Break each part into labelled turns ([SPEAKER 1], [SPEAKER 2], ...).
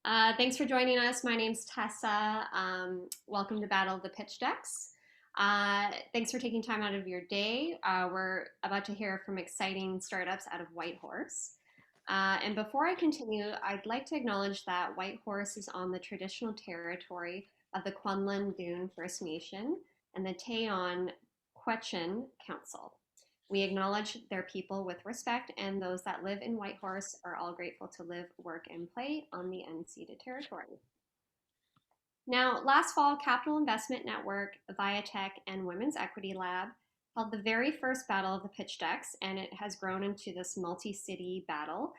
[SPEAKER 1] Thanks for joining us. My name's Tessa. Welcome to Battle of the Pitch Decks. Thanks for taking time out of your day. We're about to hear from exciting startups out of Whitehorse. And before I continue, I'd like to acknowledge that Whitehorse is on the traditional territory of the Quanlan Dune First Nation and the Teon Quechin Council. We acknowledge their people with respect, and those that live in Whitehorse are all grateful to live, work, and play on the unceded territory. Now, last fall, Capital Investment Network, Viatech, and Women's Equity Lab held the very first Battle of the Pitch Decks, and it has grown into this multi-city battle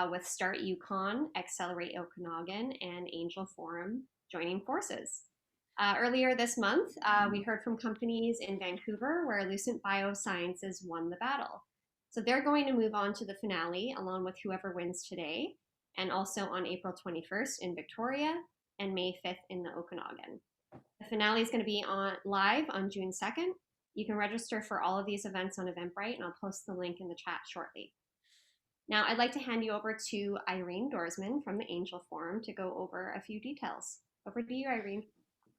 [SPEAKER 1] with Start Yukon, Accelerate Okanagan, and Angel Forum joining forces. Earlier this month, we heard from companies in Vancouver where Lucent Biosciences won the battle. So they're going to move on to the finale along with whoever wins today, and also on April 21st in Victoria and May 5th in the Okanagan. The finale is going to be live on June 2nd. You can register for all of these events on Eventbrite, and I'll post the link in the chat shortly. Now, I'd like to hand you over to Irene Dorsman from the Angel Forum to go over a few details. Over to you, Irene.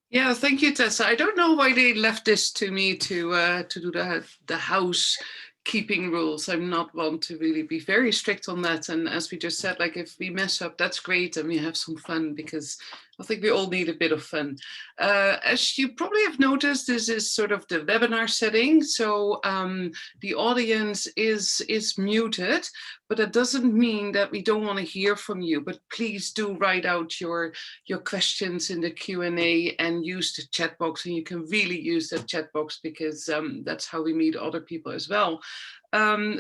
[SPEAKER 2] Yeah, thank you, Tessa. I don't know why they left this to me to do the housekeeping rules. I'm not one to really be very strict on that. And as we just said, like if we mess up, that's great, and we have some fun because I think we all need a bit of fun. As you probably have noticed, this is sort of the webinar setting. So the audience is muted, but that doesn't mean that we don't want to hear from you. But please do write out your questions in the Q&A and use the chat box. And you can really use that chat box because that's how we meet other people as well.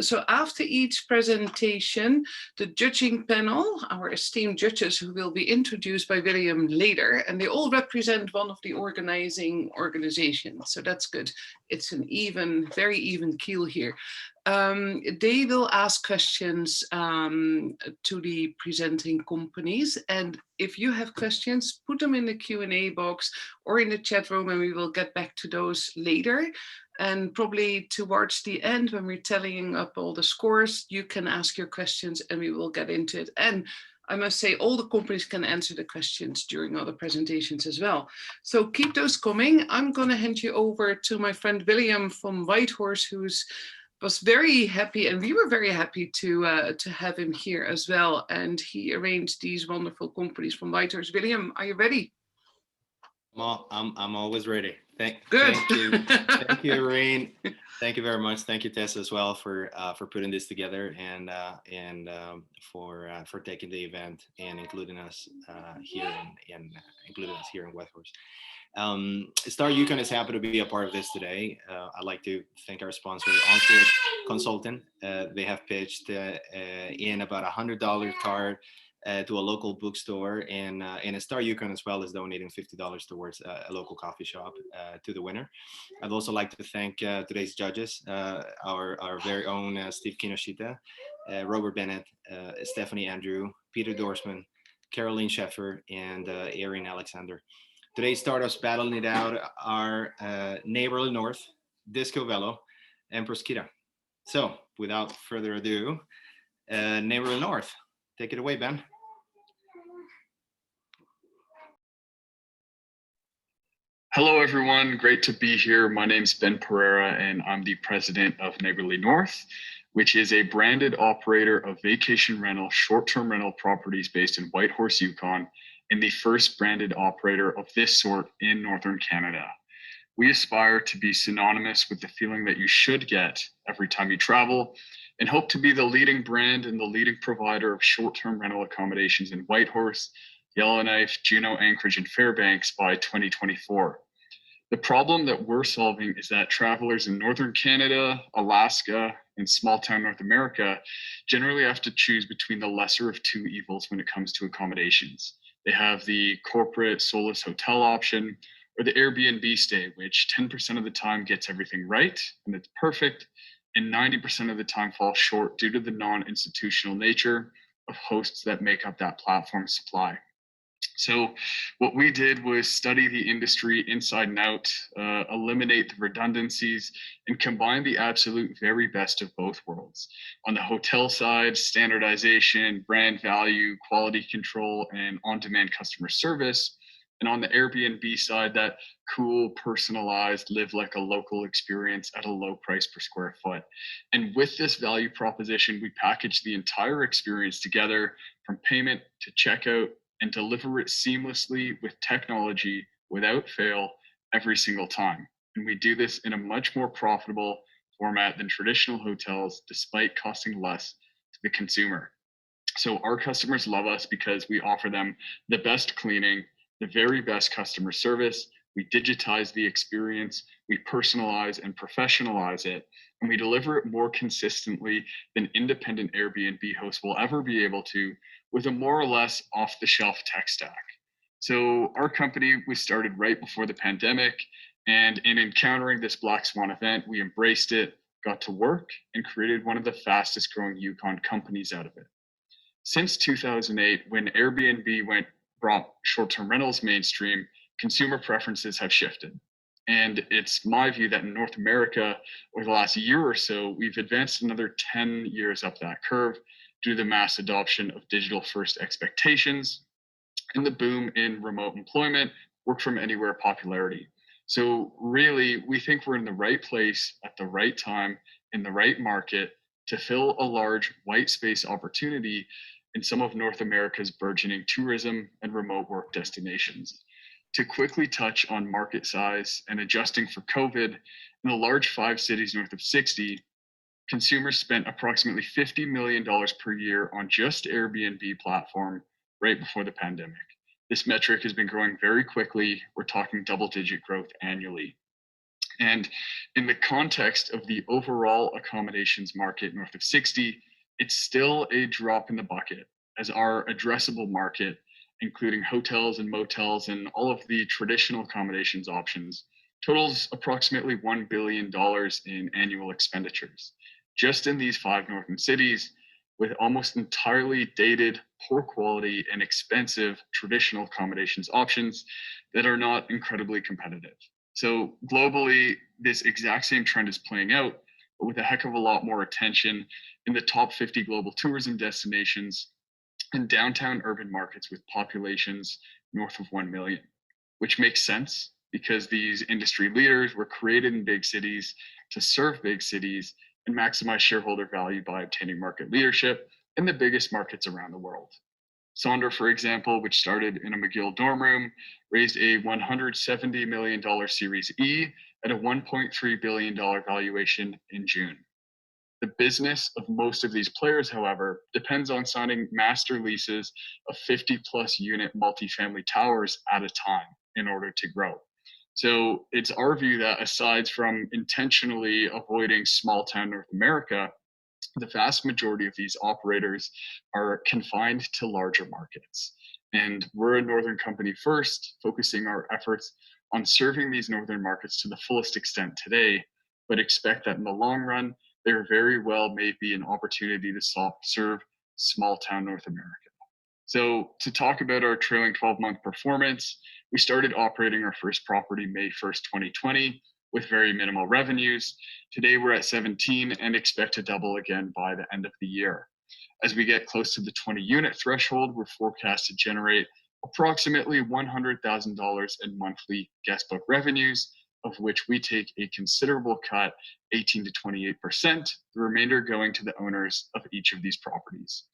[SPEAKER 2] So after each presentation, the judging panel, our esteemed judges who will be introduced by William later, and they all represent one of the organizing organizations. So that's good. It's an very even keel here. They will ask questions to the presenting companies. And if you have questions, put them in the Q&A box or in the chat room, and we will get back to those later. And probably towards the end, when we're tallying up all the scores, you can ask your questions and we will get into it. And I must say, all the companies can answer the questions during other presentations as well. So keep those coming. I'm going to hand you over to my friend William from Whitehorse, who's was very happy, and we were very happy to have him here as well. And he arranged these wonderful companies from Whitehorse. William, are you ready?
[SPEAKER 3] I'm always ready. Thank
[SPEAKER 2] you.
[SPEAKER 3] Thank you, Irene. Thank you very much. Thank you, Tessa, as well for putting this together and for taking the event and including us here and including us here in Whitehorse. Star Yukon is happy to be a part of this today. I'd like to thank our sponsor, Onfield Consulting. They have pitched in about $100 card to a local bookstore, and Star Yukon as well is donating $50 towards a local coffee shop to the winner. I'd also like to thank today's judges, our very own Steve Kinoshita, Robert Bennett, Stephanie Andrew, Peter Dorsman, Caroline Sheffer, and Erin Alexander. Today's startups battling it out are Neighborly North, Disco Velo, and Proskida. So without further ado, Neighborly North, take it away, Ben.
[SPEAKER 4] Hello, everyone. Great to be here. My name's Ben Pereira, and I'm the president of Neighborly North, which is a branded operator of vacation rental, short-term rental properties based in Whitehorse, Yukon, and the first branded operator of this sort in Northern Canada. We aspire to be synonymous with the feeling that you should get every time you travel, and hope to be the leading brand and the leading provider of short-term rental accommodations in Whitehorse, Yellowknife, Juneau, Anchorage, and Fairbanks by 2024. The problem that we're solving is that travelers in Northern Canada, Alaska, and small town North America generally have to choose between the lesser of two evils when it comes to accommodations. They have the corporate soulless hotel option or the Airbnb stay, which 10% of the time gets everything right and it's perfect, and 90% of the time falls short due to the non-institutional nature of hosts that make up that platform supply. So what we did was study the industry inside and out, eliminate the redundancies, and combine the absolute very best of both worlds. On the hotel side, standardization, brand value, quality control, and on-demand customer service. And on the Airbnb side, that cool, personalized, live like a local experience at a low price per square foot. And with this value proposition, we package the entire experience together from payment to checkout and deliver it seamlessly with technology without fail every single time. And we do this in a much more profitable format than traditional hotels, despite costing less to the consumer. So our customers love us because we offer them the best cleaning, the very best customer service. We digitize the experience, we personalize and professionalize it, and we deliver it more consistently than independent Airbnb hosts will ever be able to with a more or less off the shelf tech stack. So our company was started right before the pandemic, and in encountering this Black Swan event, we embraced it, got to work, and created one of the fastest growing Yukon companies out of it. Since 2008, when brought short-term rentals mainstream, consumer preferences have shifted. And it's my view that in North America, over the last year or so, we've advanced another 10 years up that curve due to the mass adoption of digital first expectations and the boom in remote employment, work from anywhere popularity. So really, we think we're in the right place at the right time in the right market to fill a large white space opportunity in some of North America's burgeoning tourism and remote work destinations. To quickly touch on market size and adjusting for COVID, in the large 5 cities north of 60, consumers spent approximately $50 million per year on just Airbnb platform right before the pandemic. This metric has been growing very quickly. We're talking double-digit growth annually. And in the context of the overall accommodations market north of 60, it's still a drop in the bucket, as our addressable market, including hotels and motels and all of the traditional accommodations options, totals approximately $1 billion in annual expenditures. Just in these 5 northern cities, with almost entirely dated, poor quality, and expensive traditional accommodations options that are not incredibly competitive. So globally, this exact same trend is playing out, but with a heck of a lot more attention in the top 50 global tourism destinations and downtown urban markets with populations north of 1 million, which makes sense because these industry leaders were created in big cities to serve big cities and maximize shareholder value by obtaining market leadership in the biggest markets around the world. Sonder, for example, which started in a McGill dorm room, raised a $170 million Series E at a $1.3 billion valuation in June. The business of most of these players, however, depends on signing master leases of 50 plus unit multifamily towers at a time in order to grow. So it's our view that aside from intentionally avoiding small town North America, the vast majority of these operators are confined to larger markets. And we're a northern company first, focusing our efforts on serving these northern markets to the fullest extent today, but expect that in the long run, there very well may be an opportunity to serve small town North America. So to talk about our trailing 12-month performance, we started operating our first property May 1st, 2020, with very minimal revenues. Today we're at 17 and expect to double again by the end of the year. As we get close to the 20 unit threshold, we're forecast to generate approximately $100,000 in monthly guest book revenues, of which we take a considerable cut, 18 to 28%, the remainder going to the owners of each of these properties.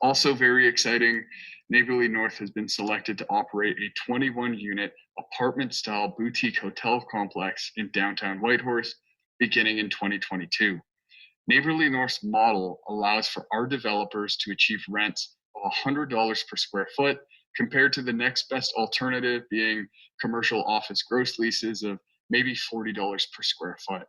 [SPEAKER 4] Also very exciting, Neighborly North has been selected to operate a 21 unit apartment style boutique hotel complex in downtown Whitehorse beginning in 2022. Neighborly North's model allows for our developers to achieve rents of $100 per square foot compared to the next best alternative being commercial office gross leases of maybe $40 per square foot.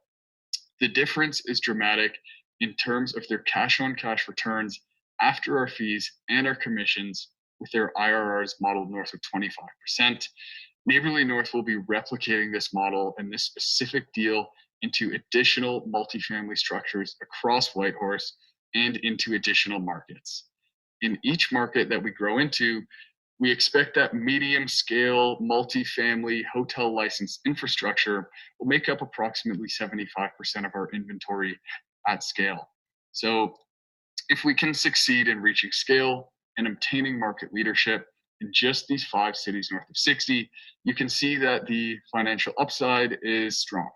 [SPEAKER 4] The difference is dramatic in terms of their cash on cash returns after our fees and our commissions, with their IRRs modeled north of 25%. Neighborly North will be replicating this model and this specific deal into additional multifamily structures across Whitehorse and into additional markets. In each market that we grow into, We expect that medium scale multifamily hotel license infrastructure will make up approximately 75% of our inventory at scale. So if we can succeed in reaching scale and obtaining market leadership in just these 5 cities north of 60, you can see that the financial upside is strong.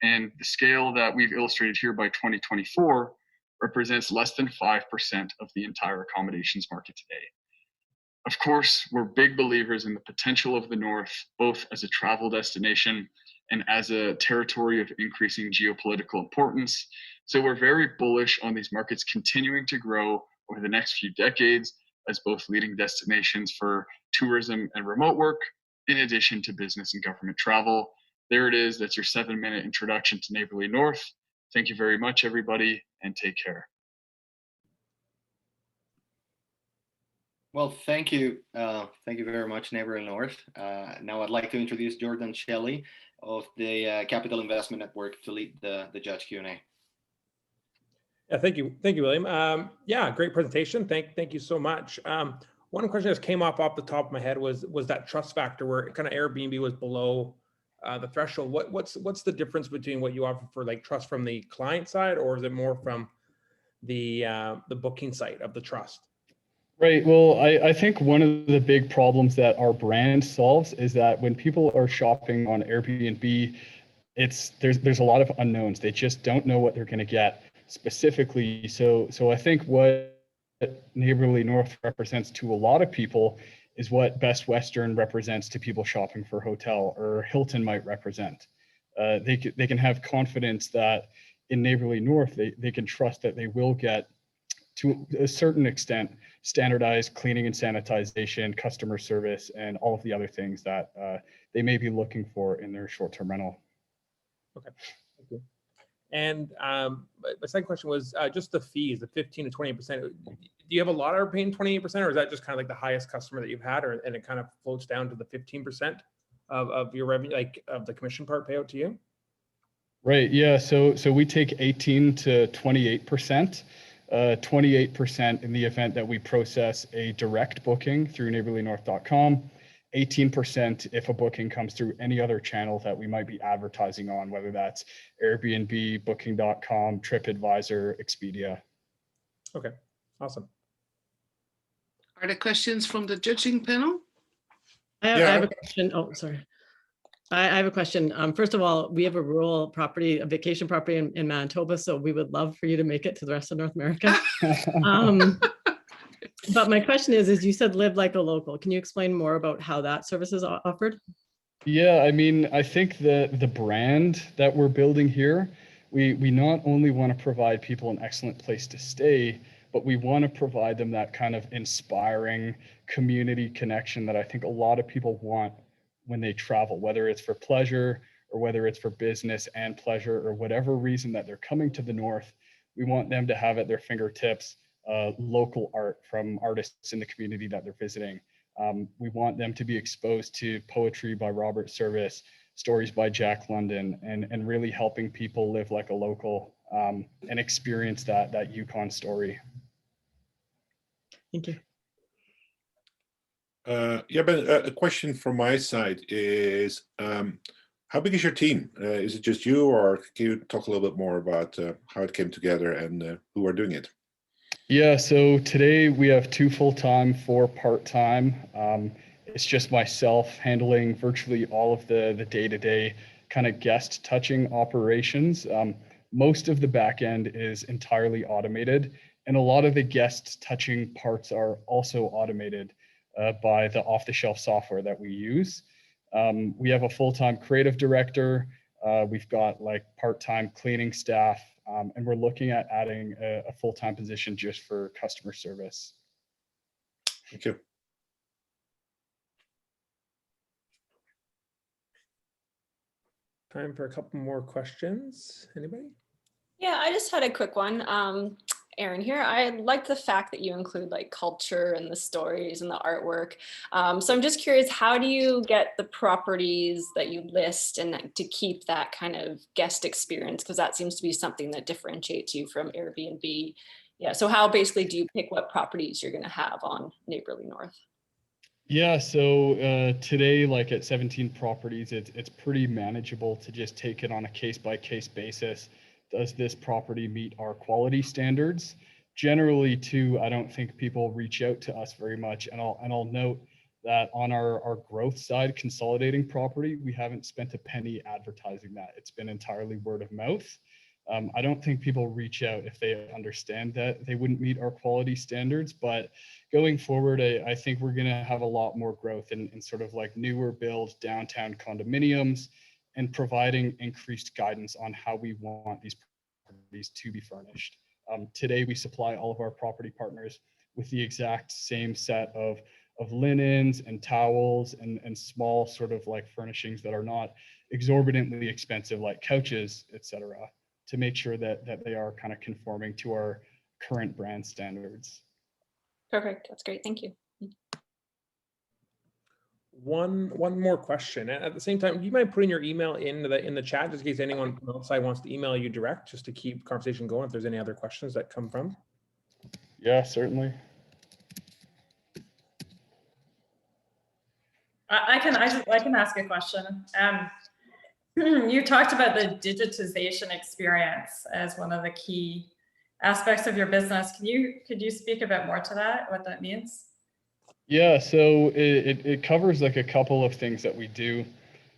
[SPEAKER 4] And the scale that we've illustrated here by 2024 represents less than 5% of the entire accommodations market today. Of course, we're big believers in the potential of the North, both as a travel destination and as a territory of increasing geopolitical importance. So we're very bullish on these markets continuing to grow over the next few decades as both leading destinations for tourism and remote work, in addition to business and government travel. There it is. That's your 7-minute introduction to Neighborly North. Thank you very much, everybody, and take care.
[SPEAKER 3] Well, thank you. Thank you very much, Neighborly North. Now I'd like to introduce Jordan Shelley of the Capital Investment Network to lead the judge Q&A.
[SPEAKER 5] Yeah, thank you, William. Yeah, great presentation. Thank you so much. One question that came off the top of my head was that trust factor where kind of Airbnb was below the threshold. What's the difference between what you offer for like trust from the client side, or is it more from the booking site of the trust?
[SPEAKER 6] Right. Well, I think one of the big problems that our brand solves is that when people are shopping on Airbnb, there's a lot of unknowns. They just don't know what they're going to get specifically. So I think what Neighborly North represents to a lot of people is what Best Western represents to people shopping for hotel, or Hilton might represent. They can have confidence that in Neighborly North, they can trust that they will get, to a certain extent, standardized cleaning and sanitization, customer service, and all of the other things that they may be looking for in their short-term rental.
[SPEAKER 5] Okay, thank you. And my second question was just the fees, the 15 to 28%. Do you have a lot of paying 28%, or is that just kind of like the highest customer that you've had, and it kind of floats down to the 15% of your revenue, like of the commission part payout to you?
[SPEAKER 6] Right. Yeah. So we take 18 to 28%. 28% in the event that we process a direct booking through neighborlynorth.com, 18% if a booking comes through any other channel that we might be advertising on, whether that's Airbnb, booking.com, TripAdvisor, Expedia.
[SPEAKER 5] Okay, awesome.
[SPEAKER 2] Are there questions from the judging panel?
[SPEAKER 7] I have a question. Oh, sorry. I have a question. First of all, we have a rural property, a vacation property in Manitoba, so we would love for you to make it to the rest of North America. But my question is you said live like a local. Can you explain more about how that service is offered?
[SPEAKER 6] Yeah, I mean, I think the brand that we're building here, we not only want to provide people an excellent place to stay, but we want to provide them that kind of inspiring community connection that I think a lot of people want when they travel, whether it's for pleasure or whether it's for business and pleasure, or whatever reason that they're coming to the North. We want them to have at their fingertips local art from artists in the community that they're visiting. We want them to be exposed to poetry by Robert Service, stories by Jack London, and really helping people live like a local and experience that Yukon story.
[SPEAKER 7] Thank you.
[SPEAKER 8] Yeah, but a question from my side is, how big is your team? Is it just you, or can you talk a little bit more about how it came together and who are doing it?
[SPEAKER 6] Yeah, so today we have 2 full-time, 4 part-time. It's just myself handling virtually all of the day-to-day kind of guest touching operations. Most of the back end is entirely automated, and a lot of the guest touching parts are also automated by the off-the-shelf software that we use. We have a full-time creative director. We've got like part-time cleaning staff, and we're looking at adding a full-time position just for customer service.
[SPEAKER 8] Thank you.
[SPEAKER 5] Time for a couple more questions. Anybody?
[SPEAKER 9] Yeah, I just had a quick one. Aaron here. I like the fact that you include like culture and the stories and the artwork. So I'm just curious, how do you get the properties that you list and to keep that kind of guest experience? Because that seems to be something that differentiates you from Airbnb. Yeah. So how basically do you pick what properties you're going to have on Neighborly North?
[SPEAKER 6] Yeah, so today, like at 17 properties, it's pretty manageable to just take it on a case-by-case basis. Does this property meet our quality standards? Generally, too, I don't think people reach out to us very much. And I'll note that on our growth side, consolidating property, we haven't spent a penny advertising that. It's been entirely word of mouth. I don't think people reach out if they understand that they wouldn't meet our quality standards, but going forward, I think we're going to have a lot more growth in sort of like newer build downtown condominiums and providing increased guidance on how we want these properties to be furnished. Today, we supply all of our property partners with the exact same set of linens and towels and small sort of like furnishings that are not exorbitantly expensive, like couches, etc., to make sure that they are kind of conforming to our current brand standards.
[SPEAKER 9] Perfect. That's great. Thank you.
[SPEAKER 5] One more question. And at the same time, do you mind putting your email in the chat just in case anyone outside wants to email you direct, just to keep conversation going if there's any other questions that come from?
[SPEAKER 6] Yeah, certainly.
[SPEAKER 10] I can ask a question. You talked about the digitization experience as one of the key aspects of your business. Could you speak a bit more to that, what that means?
[SPEAKER 6] Yeah, so it covers like a couple of things that we do.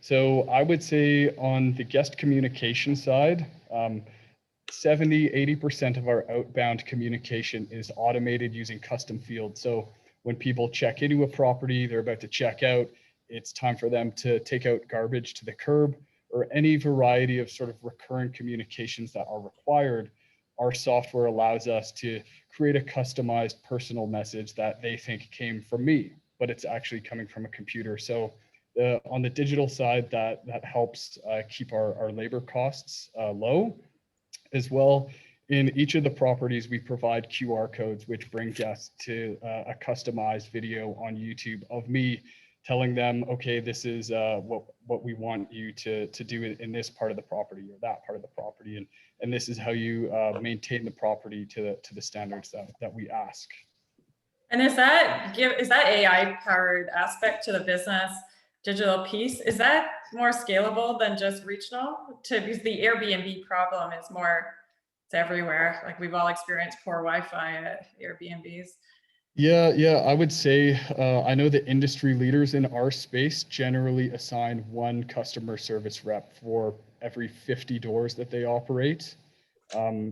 [SPEAKER 6] So I would say on the guest communication side, 70-80% of our outbound communication is automated using custom fields. So when people check into a property, they're about to check out, it's time for them to take out garbage to the curb, or any variety of sort of recurrent communications that are required. Our software allows us to create a customized personal message that they think came from me, but it's actually coming from a computer. So on the digital side, that helps keep our labor costs low. As well, in each of the properties, we provide QR codes, which bring guests to a customized video on YouTube of me telling them, okay, this is what we want you to do in this part of the property or that part of the property, and this is how you maintain the property to the standards that we ask.
[SPEAKER 10] And is that AI powered aspect to the business digital piece, is that more scalable than just regional? Because the Airbnb problem is it's everywhere. Like we've all experienced poor Wi-Fi at Airbnbs.
[SPEAKER 6] Yeah, I would say I know the industry leaders in our space generally assign one customer service rep for every 50 doors that they operate.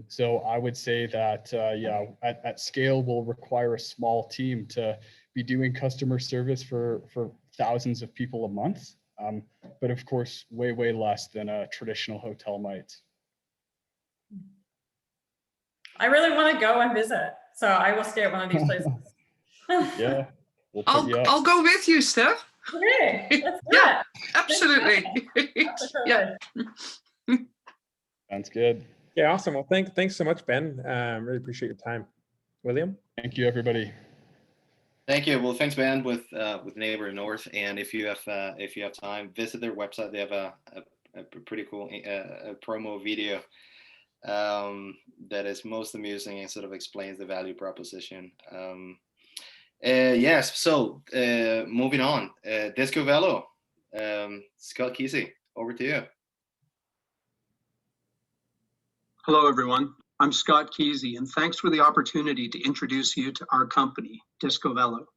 [SPEAKER 6] So I would say that, yeah, at scale will require a small team to be doing customer service for thousands of people a month. But of course, way less than a traditional hotel might.
[SPEAKER 10] I really want to go and visit, so I will stay at one of these places.
[SPEAKER 6] Yeah,
[SPEAKER 2] I'll go with you, Steph.
[SPEAKER 10] Okay, let's do
[SPEAKER 2] Yeah,
[SPEAKER 10] it.
[SPEAKER 2] absolutely. Yeah.
[SPEAKER 6] Sounds good.
[SPEAKER 5] Yeah, awesome. Well, thanks so much, Ben. Really appreciate your time. William?
[SPEAKER 6] Thank you, everybody.
[SPEAKER 3] Thank you. Well, thanks, Ben, with Neighbor North. And if you have time, visit their website. They have a pretty cool promo video that is most amusing and sort of explains the value proposition. Yes. So moving on, Disco Velo, Scott Kesey, over to you.
[SPEAKER 11] Hello, everyone. I'm Scott Kesey, and thanks for the opportunity to introduce you to our company, Disco Velo.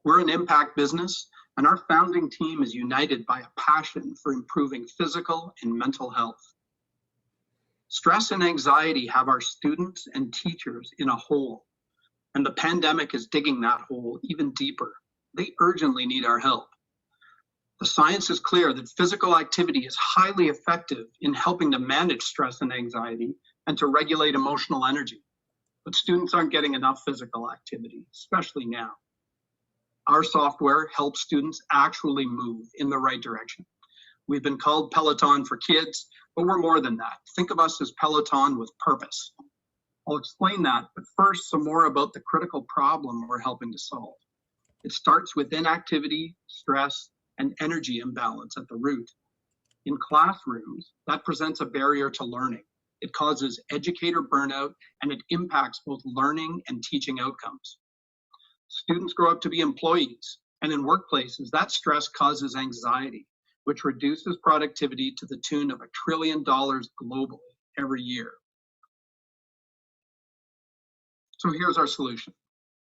[SPEAKER 11] We're an impact business, and our founding team is united by a passion for improving physical and mental health. Stress and anxiety have our students and teachers in a hole, and the pandemic is digging that hole even deeper. They urgently need our help. The science is clear that physical activity is highly effective in helping to manage stress and anxiety and to regulate emotional energy. But students aren't getting enough physical activity, especially now. Our software helps students actually move in the right direction. We've been called Peloton for kids, but we're more than that. Think of us as Peloton with purpose. I'll explain that, but first, some more about the critical problem we're helping to solve. It starts with inactivity, stress, and energy imbalance at the root. In classrooms, that presents a barrier to learning. It causes educator burnout, and it impacts both learning and teaching outcomes. Students grow up to be employees, And in workplaces, that stress causes anxiety, which reduces productivity to the tune of $1 trillion globally every year. So here's our solution.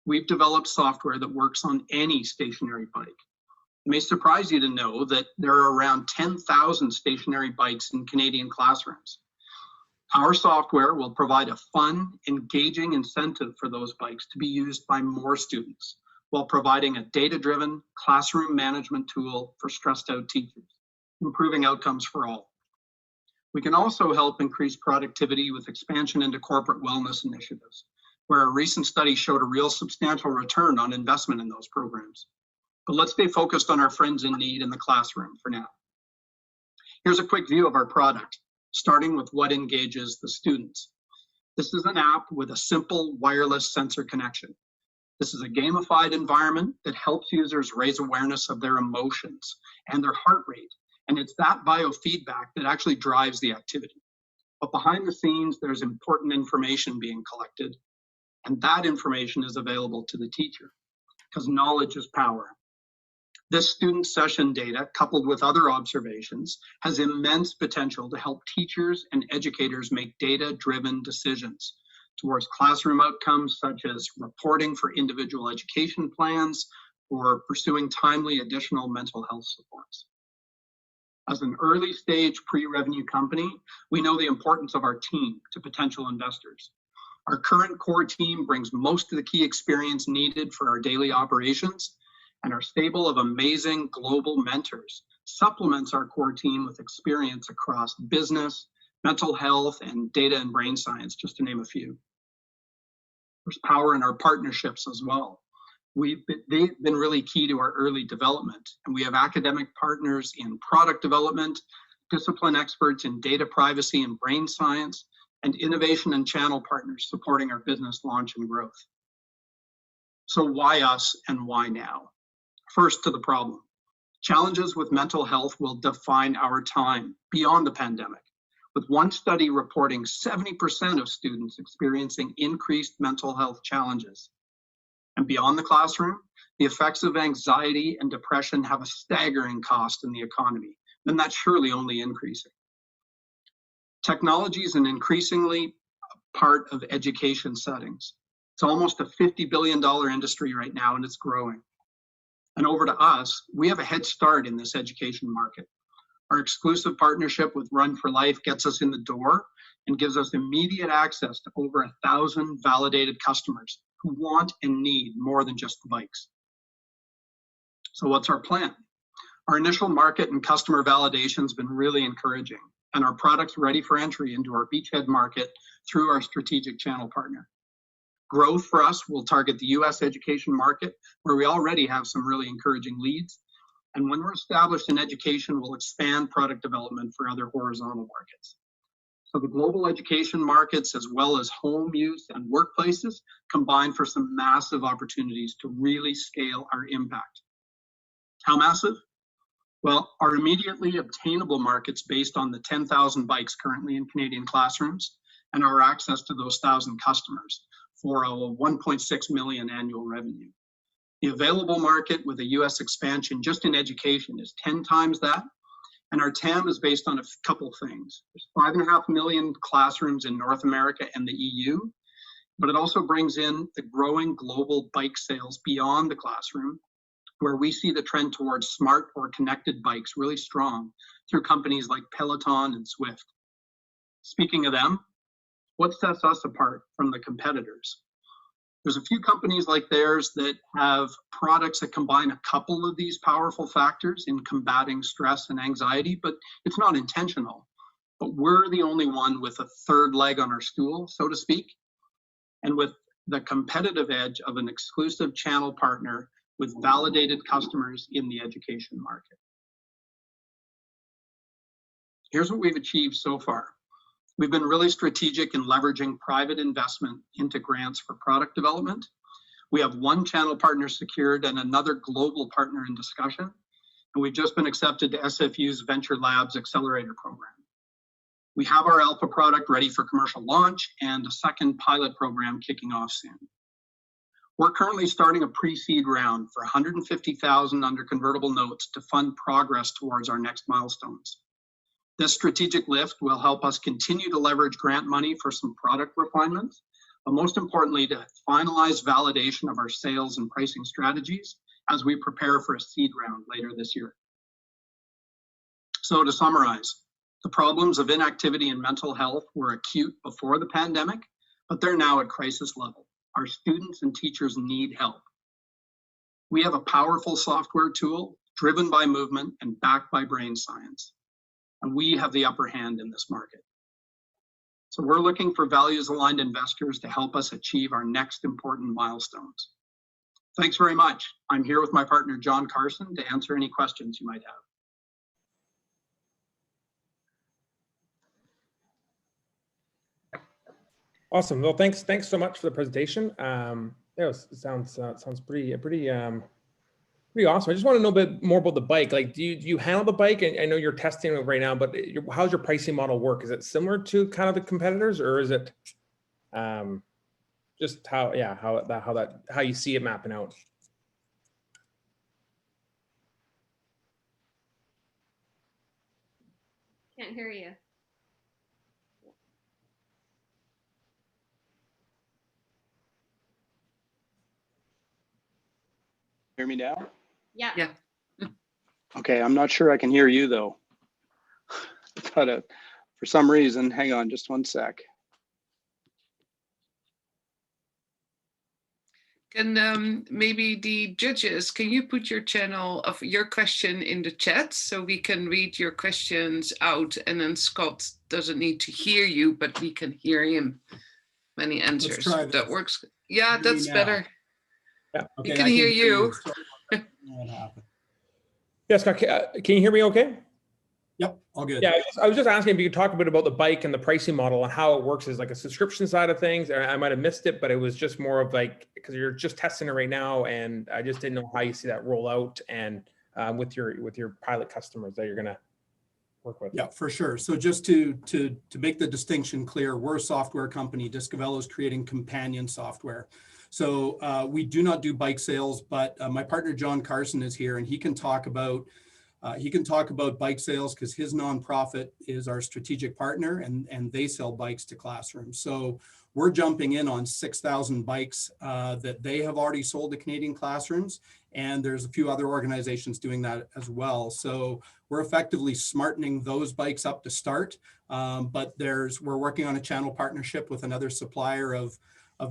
[SPEAKER 11] We've developed software that works on any stationary bike. It may surprise you to know that there are around 10,000 stationary bikes in Canadian classrooms. Our software will provide a fun, engaging incentive for those bikes to be used by more students, while providing a data-driven classroom management tool for stressed out teachers, improving outcomes for all. We can also help increase productivity with expansion into corporate wellness initiatives, where a recent study showed a real substantial return on investment in those programs. But let's stay focused on our friends in need in the classroom for now. Here's a quick view of our product, starting with what engages the students. This is an app with a simple wireless sensor connection. This is a gamified environment that helps users raise awareness of their emotions and their heart rate. And it's that biofeedback that actually drives the activity. But behind the scenes, there's important information being collected. And that information is available to the teacher, because knowledge is power. This student session data, coupled with other observations, has immense potential to help teachers and educators make data-driven decisions towards classroom outcomes, such as reporting for individual education plans or pursuing timely additional mental health supports. As an early stage pre-revenue company, we know the importance of our team to potential investors. Our current core team brings most of the key experience needed for our daily operations, and our stable of amazing global mentors supplements our core team with experience across business, mental health, and data and brain science, just to name a few. There's power in our partnerships as well. They've been really key to our early development, and we have academic partners in product development, discipline experts in data privacy and brain science, and innovation and channel partners supporting our business launch and growth. So why us and why now? First, to the problem. Challenges with mental health will define our time beyond the pandemic, with one study reporting 70% of students experiencing increased mental health challenges. And beyond the classroom, the effects of anxiety and depression have a staggering cost in the economy, and that's surely only increasing. Technology is an increasingly part of education settings. It's almost a $50 billion industry right now, and it's growing. And over to us, we have a head start in this education market. Our exclusive partnership with Run for Life gets us in the door and gives us immediate access to over 1,000 validated customers who want and need more than just the bikes. So what's our plan? Our initial market and customer validation has been really encouraging, and our product's ready for entry into our beachhead market through our strategic channel partner. Growth for us will target the US education market, where we already have some really encouraging leads. And when we're established in education, we'll expand product development for other horizontal markets. So the global education markets, as well as home use and workplaces, combine for some massive opportunities to really scale our impact. How massive? Well, our immediately obtainable markets based on the 10,000 bikes currently in Canadian classrooms and our access to those 1,000 customers for a 1.6 million annual revenue. The available market with a US expansion just in education is 10 times that. And our TAM is based on a couple things. There's 5.5 million classrooms in North America and the EU, but it also brings in the growing global bike sales beyond the classroom, where we see the trend towards smart or connected bikes really strong through companies like Peloton and Swift. Speaking of them, what sets us apart from the competitors? There's a few companies like theirs that have products that combine a couple of these powerful factors in combating stress and anxiety, but it's not intentional. But we're the only one with a third leg on our stool, so to speak, and with the competitive edge of an exclusive channel partner with validated customers in the education market. Here's what we've achieved so far. We've been really strategic in leveraging private investment into grants for product development. We have one channel partner secured and another global partner in discussion. And we've just been accepted to SFU's Venture Labs Accelerator program. We have our alpha product ready for commercial launch and a second pilot program kicking off soon. We're currently starting a pre-seed round for 150,000 under convertible notes to fund progress towards our next milestones. This strategic lift will help us continue to leverage grant money for some product refinements, but most importantly, to finalize validation of our sales and pricing strategies as we prepare for a seed round later this year. So to summarize, the problems of inactivity and mental health were acute before the pandemic, but they're now at crisis level. Our students and teachers need help. We have a powerful software tool driven by movement and backed by brain science, and we have the upper hand in this market. So we're looking for values-aligned investors to help us achieve our next important milestones. Thanks very much. I'm here with my partner, John Carson, to answer any questions you might have.
[SPEAKER 5] Awesome. Well, thanks so much for the presentation. Sounds pretty awesome. I just want to know a bit more about the bike. Like, do you handle the bike? I know you're testing it right now, but how's your pricing model work? Is it similar to kind of the competitors, or is it just how you see it mapping out?
[SPEAKER 1] Can't hear you.
[SPEAKER 12] Hear me now?
[SPEAKER 1] Yeah.
[SPEAKER 2] Yeah.
[SPEAKER 12] Okay, I'm not sure I can hear you though. For some reason, hang on just one sec.
[SPEAKER 2] Can maybe the judges, can you put your channel of your question in the chat so we can read your questions out, and then Scott doesn't need to hear you, but we can hear him when he answers. That works. Yeah, that's better.
[SPEAKER 5] Yeah,
[SPEAKER 2] okay, we can hear you.
[SPEAKER 5] Yeah, Scott, can you hear me okay?
[SPEAKER 13] Yep, all good.
[SPEAKER 5] Yeah, I was just asking if you could talk a bit about the bike and the pricing model and how it works as like a subscription side of things. I might have missed it, but it was just more of like, because you're just testing it right now, and I just didn't know how you see that roll out and with your pilot customers that you're gonna work with.
[SPEAKER 13] Yeah, for sure. So just to make the distinction clear, we're a software company. Discovello is creating companion software. So we do not do bike sales, but my partner John Carson is here, and he can talk about bike sales because his nonprofit is our strategic partner, and they sell bikes to classrooms. So we're jumping in on 6,000 bikes that they have already sold to Canadian classrooms, and there's a few other organizations doing that as well. So we're effectively smartening those bikes up to start, but we're working on a channel partnership with another supplier of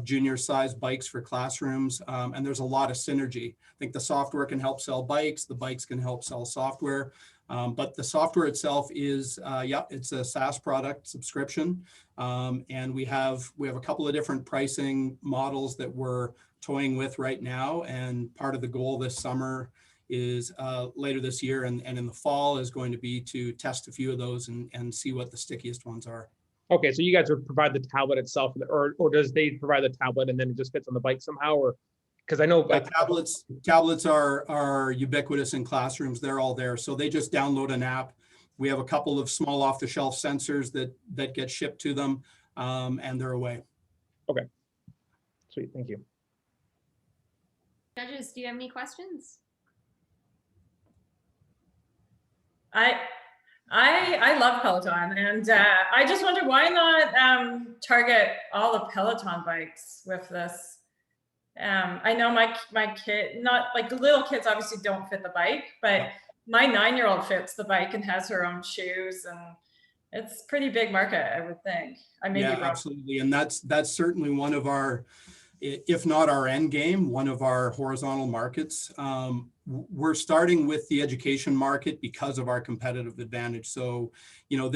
[SPEAKER 13] junior sized bikes for classrooms. And there's a lot of synergy. I think the software can help sell bikes, the bikes can help sell software. But the software itself is, it's a SaaS product subscription. And we have a couple of different pricing models that we're toying with right now. And part of the goal this summer is later this year and in the fall is going to be to test a few of those and see what the stickiest ones are.
[SPEAKER 5] Okay, so you guys would provide the tablet itself, or does they provide the tablet and then it just fits on the bike somehow, or because I know
[SPEAKER 13] tablets are ubiquitous in classrooms. They're all there, so they just download an app. We have a couple of small off-the-shelf sensors that get shipped to them, and they're away.
[SPEAKER 5] Okay, sweet, thank you.
[SPEAKER 1] Judges, do you have any questions?
[SPEAKER 10] I love Peloton, and I just wonder why not target all the Peloton bikes with this. I know my kid, not like the little kids obviously don't fit the bike, but my 9-year-old fits the bike and has her own shoes, and it's a pretty big market, I would think. I may be wrong.
[SPEAKER 13] Absolutely, and that's certainly one of our, if not our end game, one of our horizontal markets. We're starting with the education market because of our competitive advantage. So, you know,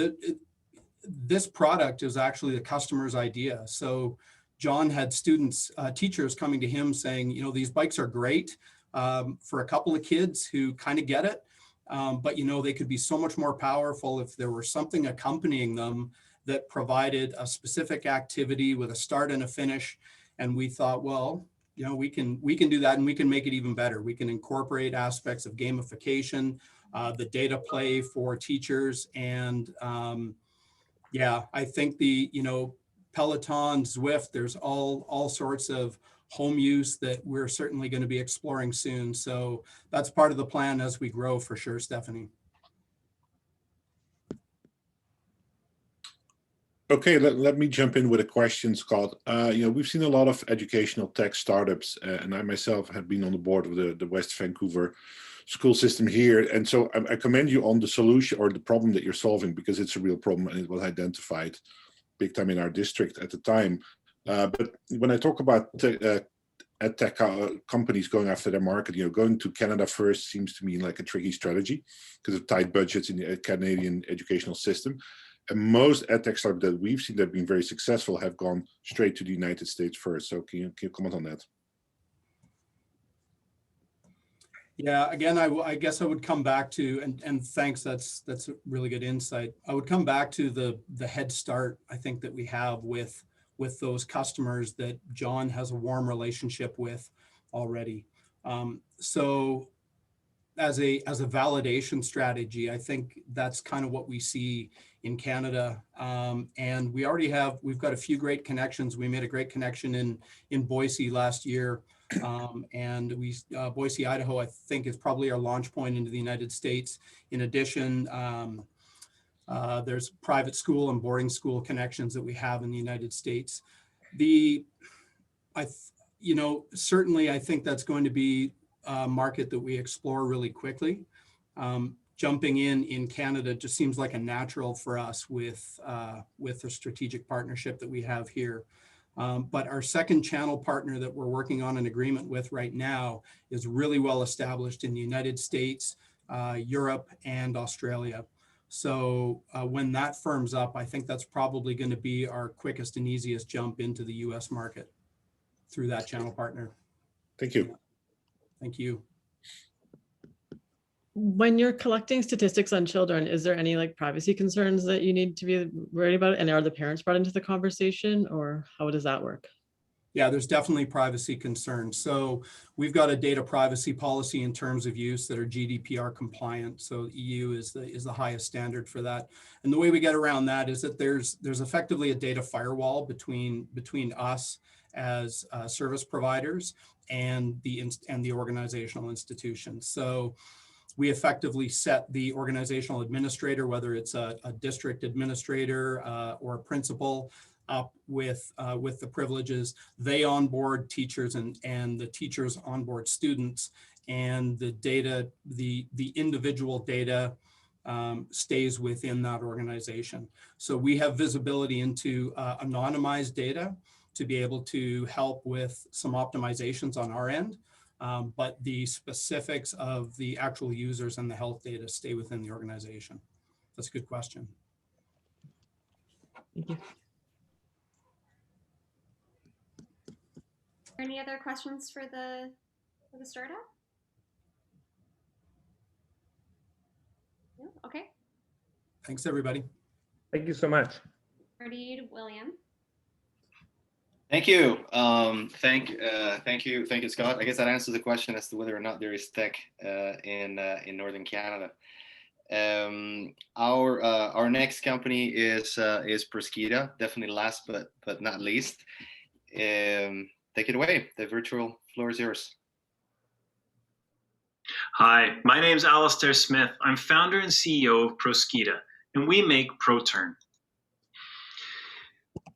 [SPEAKER 13] this product is actually the customer's idea. So John had students, teachers coming to him saying, you know, these bikes are great for a couple of kids who kind of get it. But, you know, they could be so much more powerful if there were something accompanying them that provided a specific activity with a start and a finish. And we thought, well, you know, we can do that, and we can make it even better. We can incorporate aspects of gamification, the data play for teachers, and I think the Peloton, Zwift, there's all sorts of home use that we're certainly going to be exploring soon. So that's part of the plan as we grow for sure, Stephanie.
[SPEAKER 8] Okay, let me jump in with a question, Scott. We've seen a lot of educational tech startups, and I myself have been on the board of the West Vancouver school system here. And so I commend you on the solution or the problem that you're solving, because it's a real problem and it was identified big time in our district at the time. But when I talk about edtech companies going after their market, going to Canada first seems to me like a tricky strategy because of tight budgets in the Canadian educational system. And most edtech startups that we've seen that have been very successful have gone straight to the United States first. So can you comment on that?
[SPEAKER 13] Yeah, again, I guess I would come back to, and thanks, that's a really good insight. I would come back to the head start, I think, that we have with those customers that John has a warm relationship with already. So as a validation strategy, I think that's kind of what we see in Canada. And we've got a few great connections. We made a great connection in Boise last year. And Boise, Idaho, I think is probably our launch point into the United States. In addition, there's private school and boarding school connections that we have in the United States. Certainly I think that's going to be a market that we explore really quickly. Jumping in Canada just seems like a natural for us with the strategic partnership that we have here. But our second channel partner that we're working on an agreement with right now is really well established in the United States, Europe, and Australia. So when that firms up, I think that's probably going to be our quickest and easiest jump into the US market through that channel partner.
[SPEAKER 8] Thank you.
[SPEAKER 13] Thank you.
[SPEAKER 7] When you're collecting statistics on children, is there any like privacy concerns that you need to be worried about? And are the parents brought into the conversation, or how does that work?
[SPEAKER 13] Yeah, there's definitely privacy concerns. So we've got a data privacy policy in terms of use that are GDPR compliant. So EU is the highest standard for that. And the way we get around that is that there's effectively a data firewall between us as service providers and the organizational institution. So we effectively set the organizational administrator, whether it's a district administrator or a principal, up with the privileges. They onboard teachers and the teachers onboard students, and the data, the individual data stays within that organization. So we have visibility into anonymized data to be able to help with some optimizations on our end. But the specifics of the actual users and the health data stay within the organization. That's a good question.
[SPEAKER 7] Thank you.
[SPEAKER 1] Any other questions for the startup? No? Okay.
[SPEAKER 13] Thanks, everybody.
[SPEAKER 5] Thank you so much.
[SPEAKER 1] Ready, William.
[SPEAKER 3] Thank you. Thank you, Scott. I guess that answers the question as to whether or not there is tech in Northern Canada. Our next company is Proskida, definitely last but not least. Take it away. The virtual floor is yours.
[SPEAKER 14] Hi, my name is Alistair Smith. I'm founder and CEO of Proskida, and we make ProTurn.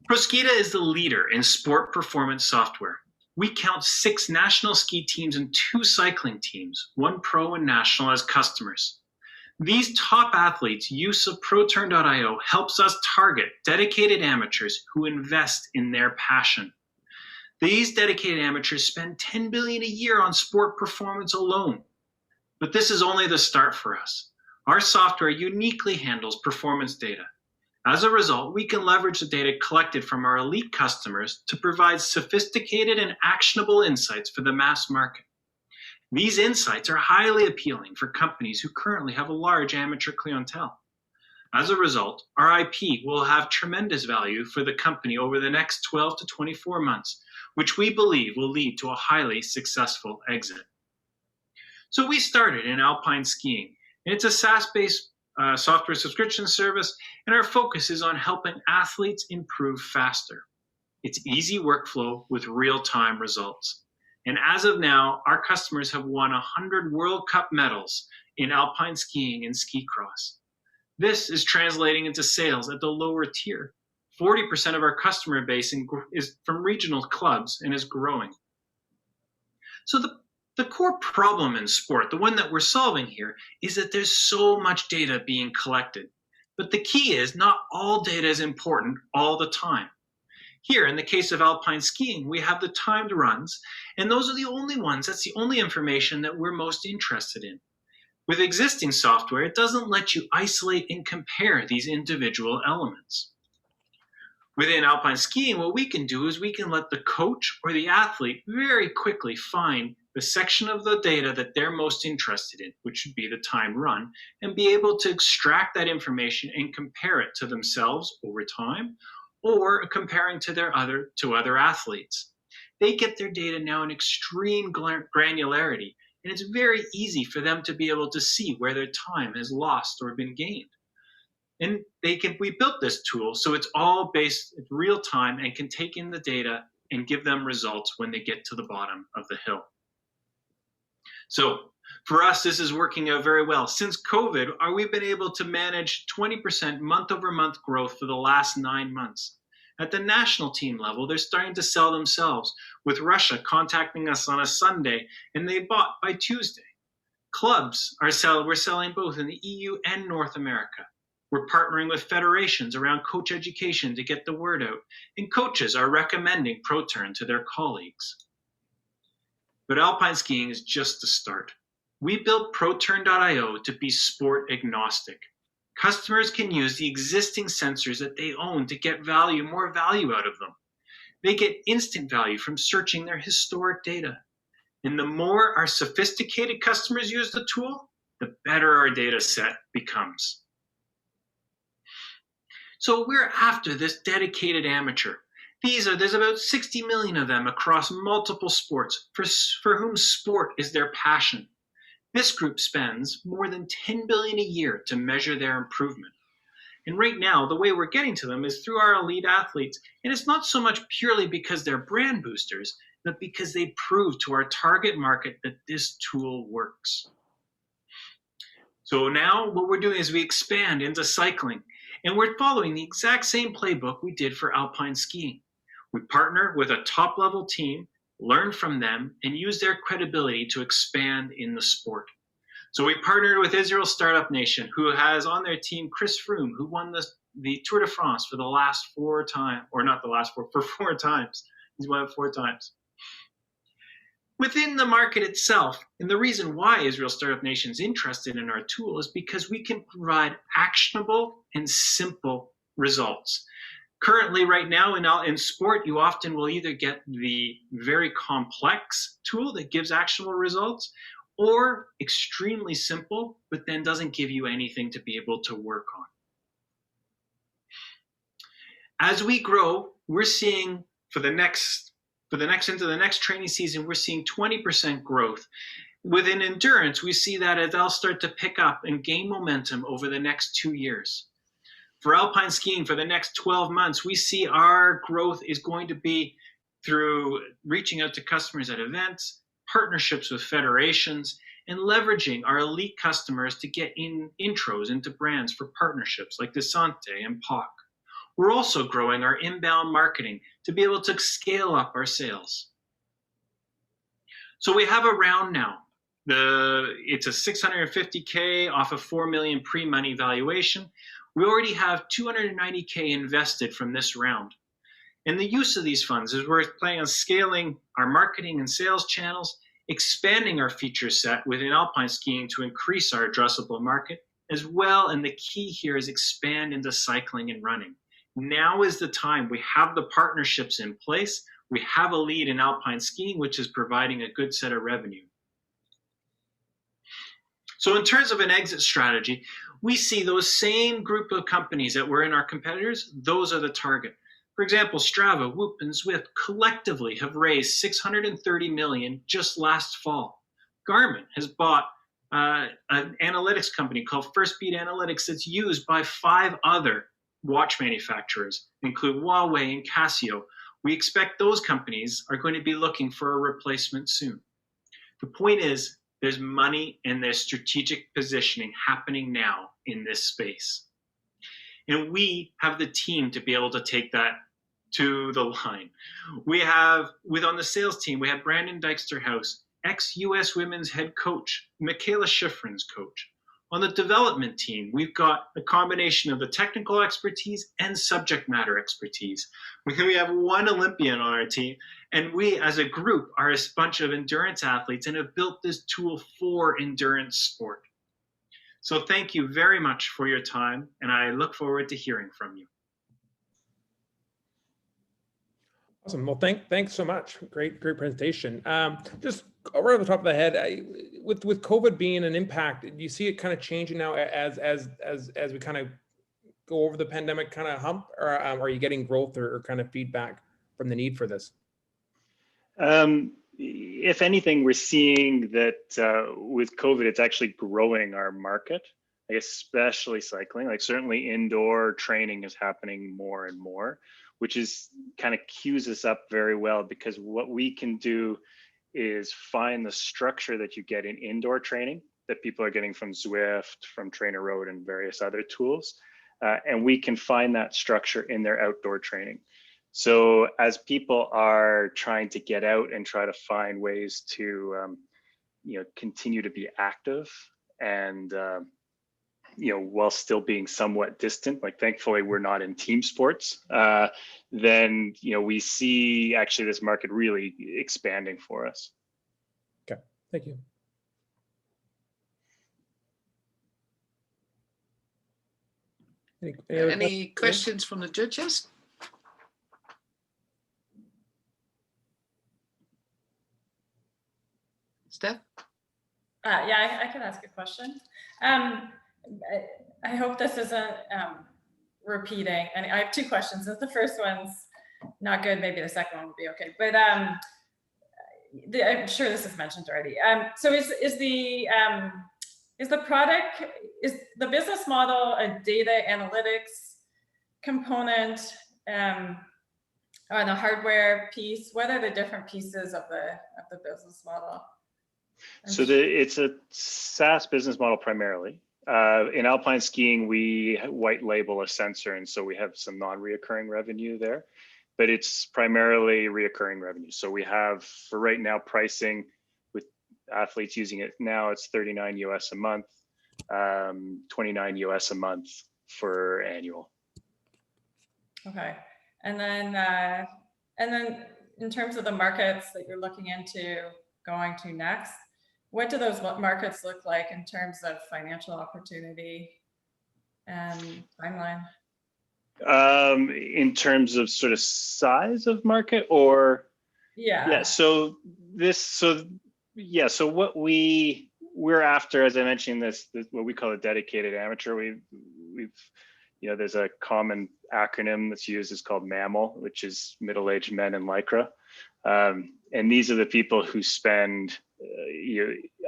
[SPEAKER 14] Proskida is the leader in sport performance software. We count 6 national ski teams and 2 cycling teams, 1 pro and national, as customers. These top athletes' use of ProTurn.io helps us target dedicated amateurs who invest in their passion. These dedicated amateurs spend $10 billion a year on sport performance alone. But this is only the start for us. Our software uniquely handles performance data. As a result, we can leverage the data collected from our elite customers to provide sophisticated and actionable insights for the mass market. These insights are highly appealing for companies who currently have a large amateur clientele. As a result, our IP will have tremendous value for the company over the next 12 to 24 months, which we believe will lead to a highly successful exit. So we started in alpine skiing, and it's a SaaS-based software subscription service, and our focus is on helping athletes improve faster. It's easy workflow with real-time results. And as of now, our customers have won 100 World Cup medals in alpine skiing and ski cross. This is translating into sales at the lower tier. 40% of our customer base is from regional clubs and is growing. So the core problem in sport, the one that we're solving here, is that there's so much data being collected. But the key is not all data is important all the time. Here, in the case of alpine skiing, we have the timed runs, and those are the only ones, that's the only information that we're most interested in. With existing software, it doesn't let you isolate and compare these individual elements. Within alpine skiing, what we can do is we can let the coach or the athlete very quickly find the section of the data that they're most interested in, which would be the time run, and be able to extract that information and compare it to themselves over time, or comparing to other athletes. They get their data now in extreme granularity, and it's very easy for them to be able to see where their time has lost or been gained. And we built this tool so it's all based in real time and can take in the data and give them results when they get to the bottom of the hill. So for us, this is working out very well. Since COVID, we've been able to manage 20% month-over-month growth for the last 9 months. At the national team level, they're starting to sell themselves, with Russia contacting us on a Sunday, and they bought by Tuesday. Clubs we're selling both in the EU and North America. We're partnering with federations around coach education to get the word out, and coaches are recommending ProTurn to their colleagues. But alpine skiing is just the start. We built ProTurn.io to be sport agnostic. Customers can use the existing sensors that they own to get more value out of them. They get instant value from searching their historic data. And the more our sophisticated customers use the tool, the better our data set becomes. So we're after this dedicated amateur. There's about 60 million of them across multiple sports for whom sport is their passion. This group spends more than $10 billion a year to measure their improvement. And right now, the way we're getting to them is through our elite athletes. And it's not so much purely because they're brand boosters, but because they prove to our target market that this tool works. So now what we're doing is we expand into cycling, and we're following the exact same playbook we did for alpine skiing. We partner with a top-level team, learn from them, and use their credibility to expand in the sport. So we partnered with Israel Startup Nation, who has on their team Chris Froome, who won the Tour de France for the last 4 times, or not the last 4, for 4 times. He's won it 4 times. Within the market itself, and the reason why Israel Startup Nation is interested in our tool is because we can provide actionable and simple results. Currently, right now in sport, you often will either get the very complex tool that gives actionable results, or extremely simple, but then doesn't give you anything to be able to work on. As we grow, we're seeing into the next training season, we're seeing 20% growth. Within endurance, we see that they'll start to pick up and gain momentum over the next 2 years. For alpine skiing, for the next 12 months, we see our growth is going to be through reaching out to customers at events, partnerships with federations, and leveraging our elite customers to get intros into brands for partnerships like Desante and POC. We're also growing our inbound marketing to be able to scale up our sales. So we have a round now. It's a $650K off of $4 million pre-money valuation. We already have $290K invested from this round. And the use of these funds is we're planning on scaling our marketing and sales channels, expanding our feature set within alpine skiing to increase our addressable market as well. And the key here is expand into cycling and running. Now is the time. We have the partnerships in place. We have a lead in alpine skiing, which is providing a good set of revenue. So in terms of an exit strategy, we see those same group of companies that were in our competitors, those are the target. For example, Strava, Whoop, and Zwift collectively have raised $630 million just last fall. Garmin has bought an analytics company called First Beat Analytics that's used by 5 other watch manufacturers, include Huawei and Casio. We expect those companies are going to be looking for a replacement soon. The point is, there's money and there's strategic positioning happening now in this space. And we have the team to be able to take that to the line. We have, on the sales team, we have Brandon Dyksterhouse, ex-US women's head coach, Michaela Schifrin's coach. On the development team, we've got a combination of the technical expertise and subject matter expertise. We have one Olympian on our team, and we as a group are a bunch of endurance athletes and have built this tool for endurance sport. So thank you very much for your time, and I look forward to hearing from you.
[SPEAKER 5] Awesome. Well, thanks so much. Great presentation. Just right off the top of the head, with COVID being an impact, do you see it kind of changing now as we kind of go over the pandemic kind of hump, or are you getting growth or kind of feedback from the need for this?
[SPEAKER 15] If anything, we're seeing that with COVID, it's actually growing our market, especially cycling. Like certainly indoor training is happening more and more, which is kind of cues us up very well, because what we can do is find the structure that you get in indoor training that people are getting from Zwift, from Trainer Road and various other tools. And we can find that structure in their outdoor training. So as people are trying to get out and try to find ways to, continue to be active and, while still being somewhat distant, like thankfully we're not in team sports, then, we see actually this market really expanding for us.
[SPEAKER 5] Okay, thank you.
[SPEAKER 2] Any questions from the judges? Steph?
[SPEAKER 10] Yeah, I can ask a question. I hope this isn't repeating. And I have two questions. If the first one's not good, maybe the second one will be okay. But I'm sure this is mentioned already. So is the business model a data analytics component on the hardware piece? What are the different pieces of the business model?
[SPEAKER 15] So it's a SaaS business model primarily. In alpine skiing, we white label a sensor, and so we have some non-reoccurring revenue there, but it's primarily reoccurring revenue. So we have, for right now, pricing with athletes using it now, it's $39 US a month, $29 US a month for annual.
[SPEAKER 10] Okay, and then in terms of the markets that you're looking into going to next, what do those markets look like in terms of financial opportunity and timeline?
[SPEAKER 15] In terms of sort of size of market, or?
[SPEAKER 10] Yeah.
[SPEAKER 15] So what we're after, as I mentioned, this what we call a dedicated amateur. We've there's a common acronym that's used, it's called MAML, which is middle-aged men in Lycra. And these are the people who spend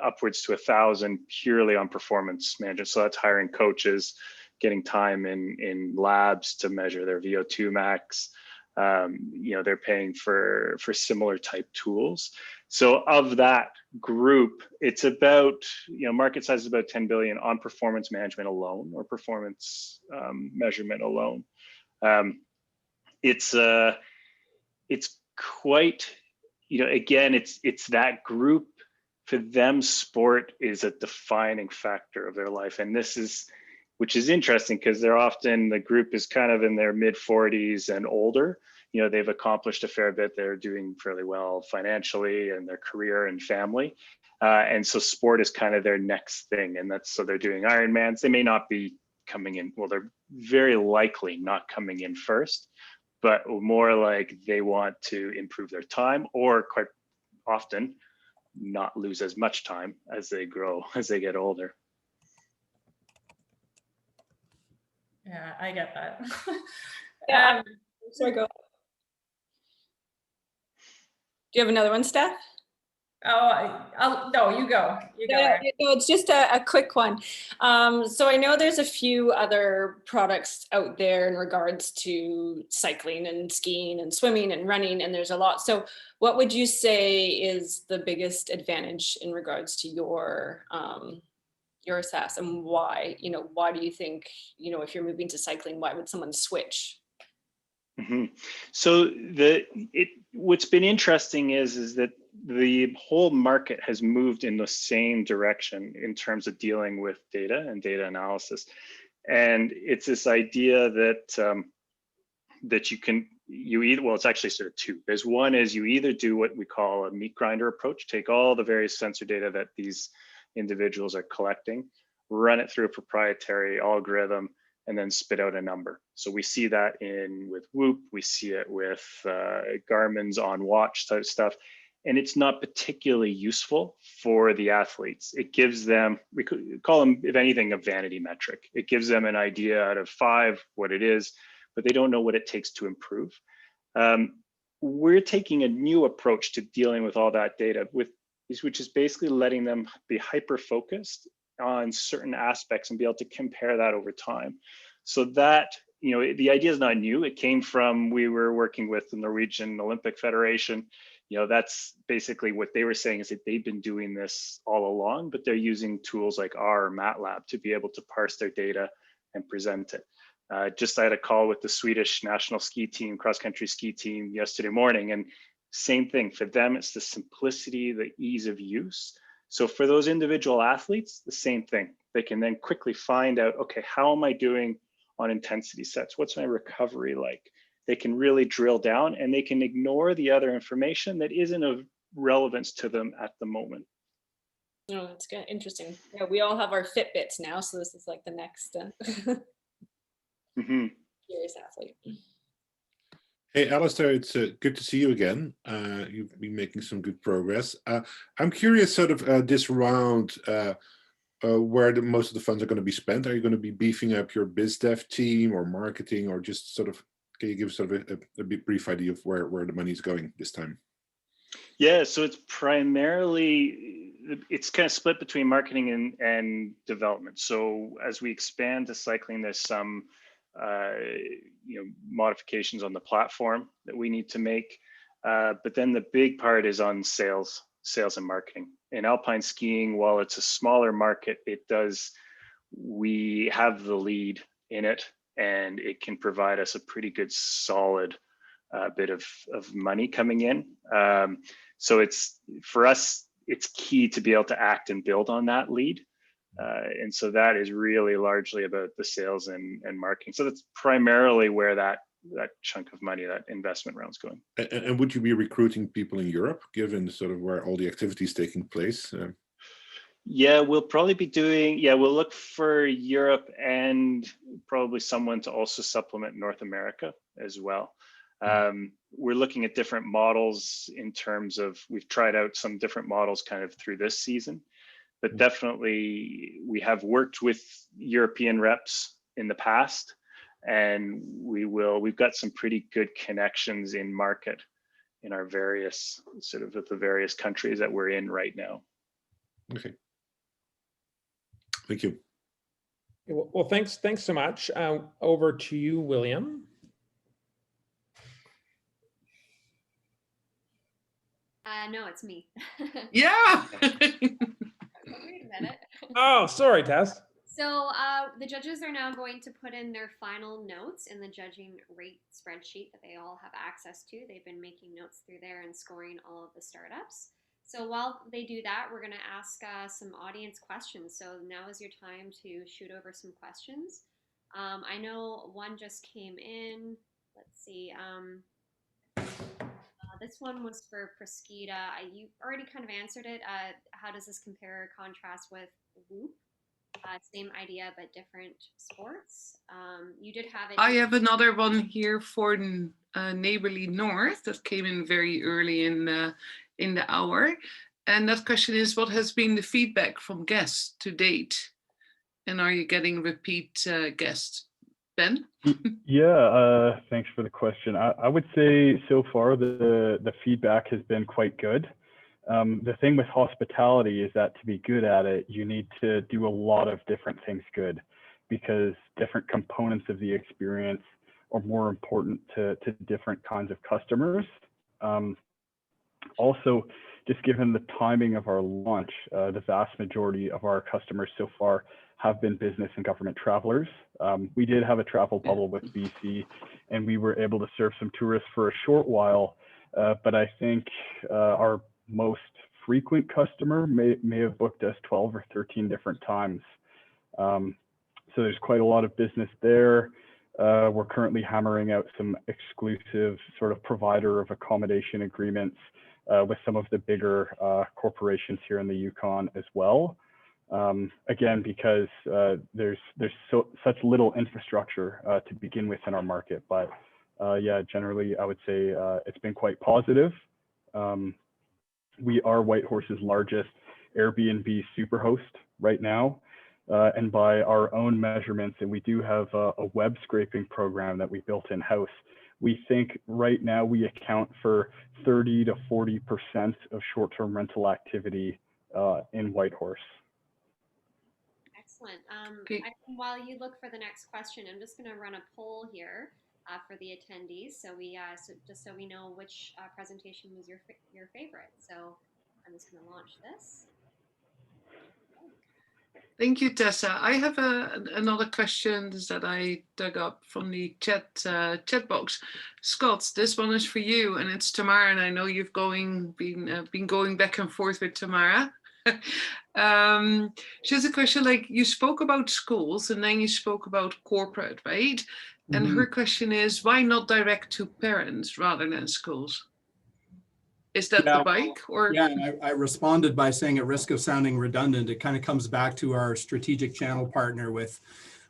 [SPEAKER 15] upwards to 1,000 purely on performance management. So that's hiring coaches, getting time in labs to measure their VO2 max. They're paying for similar type tools. So of that group, it's about, market size is about 10 billion on performance management alone, or performance measurement alone. It's quite, again, it's that group. For them, sport is a defining factor of their life. And which is interesting, because the group is kind of in their mid 40s and older. They've accomplished a fair bit. They're doing fairly well financially in their career and family. And so sport is kind of their next thing. And so they're doing Ironmans. They may not be coming in, well, they're very likely not coming in first, but more like they want to improve their time, or quite often not lose as much time as they get older.
[SPEAKER 10] Yeah, I get that.
[SPEAKER 9] Sorry, go. Do you have another one, Steph?
[SPEAKER 10] No, you go. You go.
[SPEAKER 9] No, it's just a quick one. So I know there's a few other products out there in regards to cycling and skiing and swimming and running, and there's a lot. So what would you say is the biggest advantage in regards to your SaaS, and why? Why do you think, if you're moving to cycling, why would someone switch?
[SPEAKER 15] So what's been interesting is that the whole market has moved in the same direction in terms of dealing with data and data analysis, and it's this idea that it's actually sort of two. There's one is you either do what we call a meat grinder approach, take all the various sensor data that these individuals are collecting, run it through a proprietary algorithm, and then spit out a number. So we see that with Whoop, we see it with Garmin's on watch type stuff, and it's not particularly useful for the athletes. It gives them, we could call them, if anything, a vanity metric. It gives them an idea out of 5 what it is, but they don't know what it takes to improve. We're taking a new approach to dealing with all that data, which is basically letting them be hyper-focused on certain aspects and be able to compare that over time. So that, the idea is not new. It came from, we were working with the Norwegian Olympic Federation. That's basically what they were saying, is that they've been doing this all along, but they're using tools like R or MATLAB to be able to parse their data and present it. I had a call with the Swedish national ski team, cross-country ski team yesterday morning, and same thing for them. It's the simplicity, the ease of use. So for those individual athletes, the same thing. They can then quickly find out, okay, how am I doing on intensity sets? What's my recovery like? They can really drill down, and they can ignore the other information that isn't of relevance to them at the moment.
[SPEAKER 9] Oh, that's good. Interesting. Yeah, we all have our Fitbits now, so this is like the next curious athlete.
[SPEAKER 8] Hey, Alistair, it's good to see you again. You've been making some good progress. I'm curious, sort of this round, where most of the funds are going to be spent. Are you going to be beefing up your biz dev team or marketing, or just sort of, can you give sort of a brief idea of where the money is going this time?
[SPEAKER 15] Yeah, so it's primarily, it's kind of split between marketing and development. So as we expand to cycling, there's some modifications on the platform that we need to make, but then the big part is on sales and marketing. In alpine skiing, while it's a smaller market, we have the lead in it, and it can provide us a pretty good solid bit of money coming in. So it's, for us, it's key to be able to act and build on that lead. And so that is really largely about the sales and marketing. So that's primarily where that chunk of money, that investment round is going.
[SPEAKER 8] And would you be recruiting people in Europe, given sort of where all the activity is taking place?
[SPEAKER 15] Yeah, we'll probably be doing, we'll look for Europe and probably someone to also supplement North America as well. We're looking at different models in terms of, we've tried out some different models kind of through this season. But definitely, we have worked with European reps in the past, and we've got some pretty good connections in market in our various, sort of, the various countries that we're in right now.
[SPEAKER 8] Okay. Thank you.
[SPEAKER 5] Well, thanks so much. Over to you, William.
[SPEAKER 1] No, it's me.
[SPEAKER 2] Yeah.
[SPEAKER 1] Wait a minute.
[SPEAKER 5] Oh, sorry, Tess.
[SPEAKER 1] So the judges are now going to put in their final notes in the judging rate spreadsheet that they all have access to. They've been making notes through there and scoring all of the startups. So while they do that, we're going to ask some audience questions. So now is your time to shoot over some questions. I know one just came in. Let's see. This one was for Proskida. You already kind of answered it. How does this compare or contrast with Whoop? Same idea, but different sports. You did have it.
[SPEAKER 2] I have another one here for Neighborly North that came in very early in the hour. And that question is, what has been the feedback from guests to date? And are you getting repeat guests? Ben?
[SPEAKER 6] Yeah, thanks for the question. I would say so far the feedback has been quite good. The thing with hospitality is that to be good at it, you need to do a lot of different things good, because different components of the experience are more important to different kinds of customers. Also, just given the timing of our launch, the vast majority of our customers so far have been business and government travelers. We did have a travel bubble with BC, and we were able to serve some tourists for a short while, but I think our most frequent customer may have booked us 12 or 13 different times. So there's quite a lot of business there. We're currently hammering out some exclusive sort of provider of accommodation agreements with some of the bigger corporations here in the Yukon as well. Again, because there's such little infrastructure to begin with in our market. But yeah, generally, I would say it's been quite positive. We are Whitehorse's largest Airbnb superhost right now. And by our own measurements, and we do have a web scraping program that we built in-house, we think right now we account for 30 to 40% of short-term rental activity in Whitehorse.
[SPEAKER 1] Excellent.
[SPEAKER 2] Okay.
[SPEAKER 1] While you look for the next question, I'm just going to run a poll here for the attendees, so just so we know which presentation was your favorite. So I'm just going to launch this.
[SPEAKER 2] Thank you, Tessa. I have another question that I dug up from the chat box. Scott, this one is for you, and it's Tamara, and I know you've been going back and forth with Tamara. She has a question, like, you spoke about schools and then you spoke about corporate, right? Mm-hmm. And her question is, why not direct to parents rather than schools? Is that the bike? Or
[SPEAKER 13] yeah, and I responded by saying, at risk of sounding redundant, it kind of comes back to our strategic channel partner with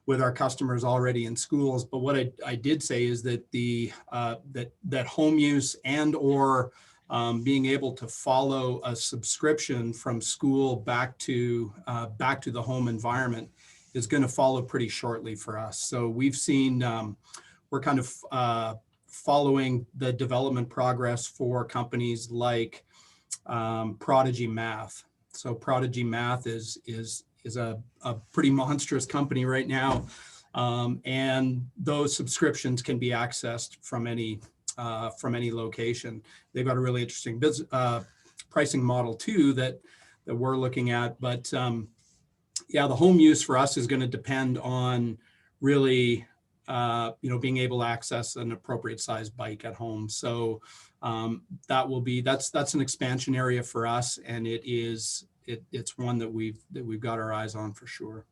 [SPEAKER 13] our customers already in schools. But what I did say is that that home use and or being able to follow a subscription from school back to the home environment is going to follow pretty shortly for us. So we've seen we're kind of following the development progress for companies like Prodigy Math. So Prodigy Math is a pretty monstrous company right now, and those subscriptions can be accessed from any location. They've got a really interesting pricing model too that we're looking at. But yeah, the home use for us is going to depend on really being able to access an appropriate size bike at home. So that's an expansion area for us, and it's one that we've got our eyes on for sure.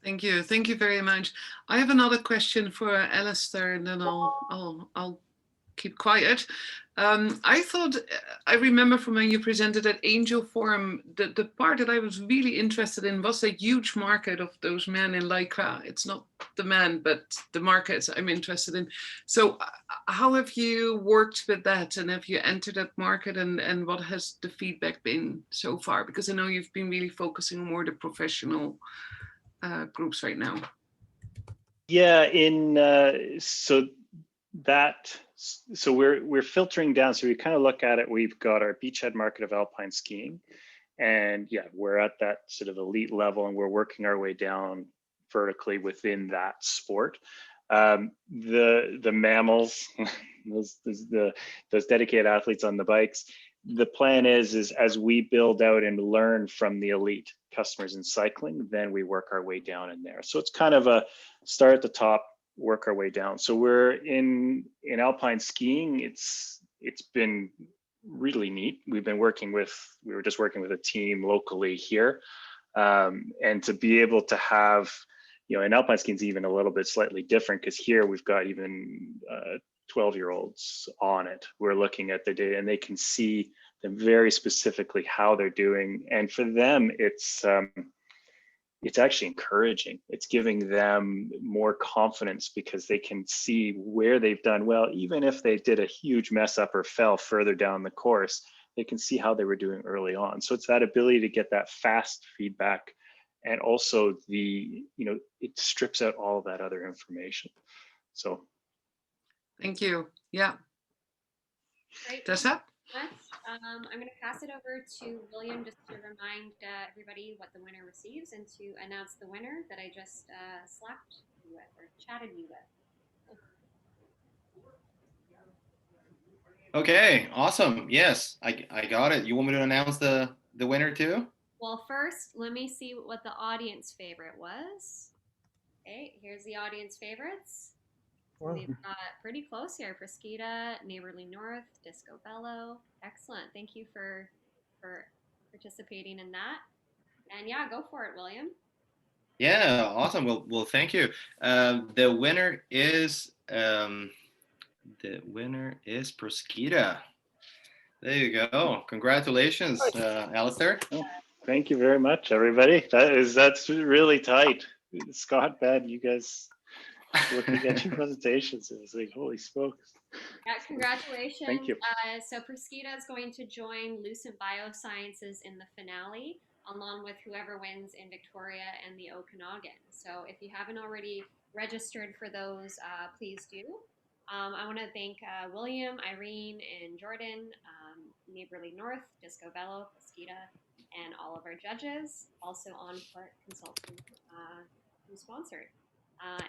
[SPEAKER 2] Thank you very much. I have another question for Alistair, and then I'll keep quiet. I remember from when you presented at Angel Forum, the part that I was really interested in was a huge market of those men in Lycra. It's not the man, but the markets I'm interested in. So how have you worked with that, and have you entered that market, and what has the feedback been so far? Because I know you've been really focusing on more the professional groups right now.
[SPEAKER 15] Yeah, so we're filtering down. So we kind of look at it. We've got our beachhead market of alpine skiing, and yeah, we're at that sort of elite level, and we're working our way down vertically within that sport. The mammals, those dedicated athletes on the bikes. The plan is as we build out and learn from the elite customers in cycling, then we work our way down in there. So it's kind of a start at the top, work our way down. So we're in alpine skiing. It's been really neat. We were just working with a team locally here, and to be able to have, in alpine skiing is even a little bit slightly different, because here we've got even 12-year-olds on it. We're looking at the data, and they can see them very specifically how they're doing. And for them, it's actually encouraging. It's giving them more confidence, because they can see where they've done well. Even if they did a huge mess up or fell further down the course, they can see how they were doing early on. So it's that ability to get that fast feedback, and also it strips out all of that other information. So
[SPEAKER 2] thank you. Yeah.
[SPEAKER 1] Great.
[SPEAKER 2] Tessa?
[SPEAKER 1] Much. I'm going to pass it over to William just to remind everybody what the winner receives and to announce the winner that I just slapped you with or chatted you with.
[SPEAKER 3] Okay, awesome. Yes, I got it. You want me to announce the winner too?
[SPEAKER 1] Well, first, let me see what the audience favorite was. Okay, here's the audience favorites.
[SPEAKER 5] Wow.
[SPEAKER 1] We've got pretty close here. Proskida, Neighborly North, Disco Bello. Excellent. Thank you for participating in that. And yeah, go for it, William.
[SPEAKER 3] Yeah, awesome. Well, thank you. The winner is Proskida. There you go. Congratulations, Alistair.
[SPEAKER 15] Oh, thank you very much, everybody. That's really tight. Scott, Ben, you guys looking at your presentations, it was like, holy smokes.
[SPEAKER 1] Yeah, congratulations.
[SPEAKER 15] Thank you.
[SPEAKER 1] So Proskida is going to join Lucent Biosciences in the finale, along with whoever wins in Victoria and the Okanagan. So if you haven't already registered for those, please do. I want to thank William, Irene, and Jordan, Neighborly North, Disco Bello, Proskida, and all of our judges, also On Foot Consulting, who sponsored,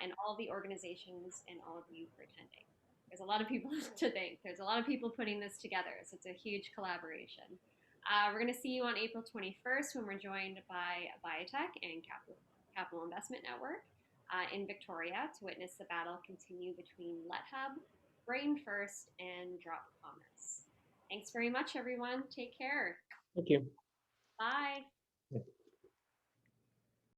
[SPEAKER 1] and all the organizations and all of you for attending. There's a lot of people to thank. There's a lot of people putting this together, so it's a huge collaboration. We're going to see you on April 21st when we're joined by Biotech and Capital Investment Network in Victoria to witness the battle continue between LetHub, Brain First, and Drop Commerce. Thanks very much, everyone. Take care.
[SPEAKER 5] Thank you.
[SPEAKER 1] Bye.